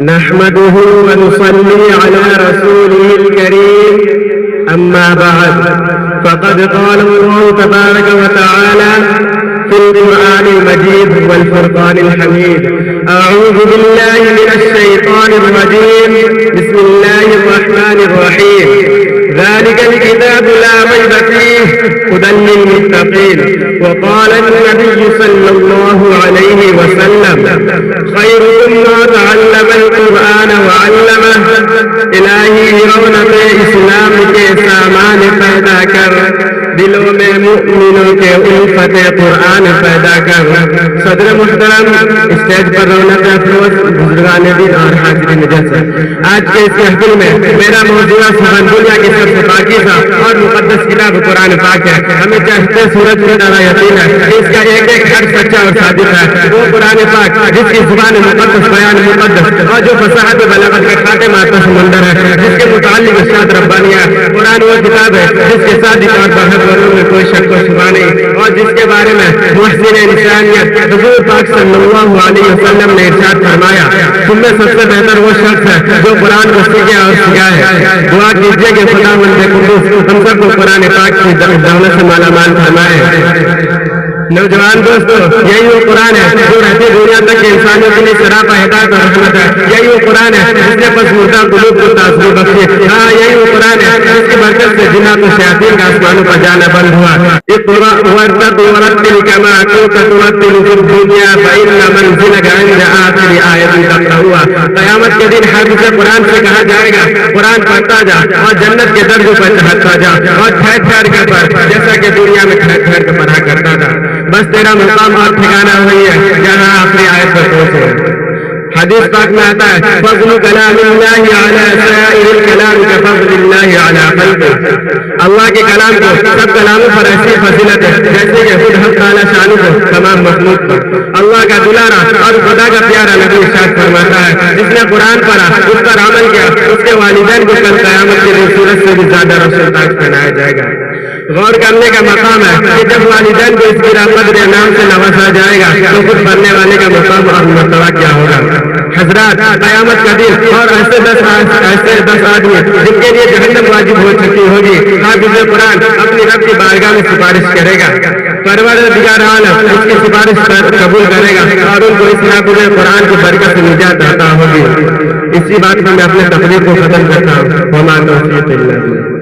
نحمده ونصلي على رسوله الكريم أما بعد فقد قال الله تبارك وتعالى في القرآن المجيد والفرقان الحميد أعوذ بالله من الشيطان الرجيم بسم الله الرحمن الرحيم ذلك الكتاب لا ريب فيه هدى للمتقين وقال النبي صلى الله عليه وسلم خيركم من تعلم القرآن وعلمه الہی رونق اسلام کے سامان پیدا کر دلوں میں مؤمنوں کے الفت قرآن پیدا کر صدر محترم اسٹیج پر رونق افروز بزرگان دین اور حاضرین جلسہ آج کے اس محفل میں میرا موضوع سبحان دنیا کی سب سے پاکیزہ اور مقدس کتاب قرآن پاک ہے ہمیں چاہتے سورج میں ڈالا یقین ہے اس کا ایک ایک حرف سچا اور صادق ہے وہ قرآن پاک جس کی زبان مقدس بیان مقدس اور جو فصاحت بلاغت کا خاتمہ سمندر ہے جس کے متعلق ارشاد ربانیہ قرآن وہ کتاب ہے جس کے صادق اور برحق میں کوئی شک و شبہ نہیں اور جس کے بارے میں محسن انسانیت حضور پاک صلی اللہ علیہ وسلم نے ارشاد فرمایا تم میں سب سے بہتر وہ شخص ہے جو قرآن کو سیکھے اور سکھائے دعا کیجیے کہ خداوند قدوس ہم سب کو قرآن پاک کی دولت سے مالا مال فرمائے نوجوان دوستو یہی وہ قرآن ہے جو رہتی دنیا تک کے انسانوں کے لیے سراپا ہدایت اور رحمت ہے یہی وہ قرآن ہے جس نے بس مردہ قلوب کو تاثر بخشی ہاں یہی وہ قرآن ہے جس کی برکت سے جنات و شیاطین کا آسمانوں پر جانا بند ہوا ورتل كما كنت ترتل في الدنيا فإن منزلك عند آخر آية تقرأها قیامت کے دن حافظ قرآن سے کہا جائے گا قرآن پڑھتا جا اور جنت کے درجوں پر چڑھتا جا اور ٹھہر ٹھہر کر پڑھ جیسا کہ دنیا میں ٹھہر ٹھہر کر پڑھا کرتا تھا بس تیرا مقام اور ٹھکانا وہی ہے جہاں آخری آیت پر پہنچے حدیث پاک میں آتا ہے فضل کلام اللہ علی سائر الکلام کفضل اللہ علی خلقہ اللہ کے کلام کو سب کلاموں پر ایسی فضیلت ہے جیسے کہ خود حق تعالی شانہ کو تمام مخلوق پر اللہ کا دلارا اور خدا کا پیارا نبی ارشاد فرماتا ہے جس نے قرآن پڑھا اس پر عمل کیا اس کے والدین کو کل قیامت کے دن سورج سے بھی زیادہ روشن تاج پہنایا جائے گا غور کرنے کا مقام ہے کہ جب والدین کو اس کی قدر نام سے نوازا جائے گا تو خود پڑھنے والے کا مقام اور مرتبہ کیا ہوگا حضرات قیامت کا دن اور ایسے 10 آدمی جن کے لیے جہنم واجب ہو چکی ہوگی حافظ قرآن اپنی رب کی بارگاہ میں سفارش کرے گا پروردگار عالم اس کی سفارش قبول کرے گا اور ان کو اس حافظ قرآن کی برکت سے نجات عطا ہوگی اسی بات پر میں اپنے تقریر کو ختم کرتا ہوں وما توفیق الا باللہ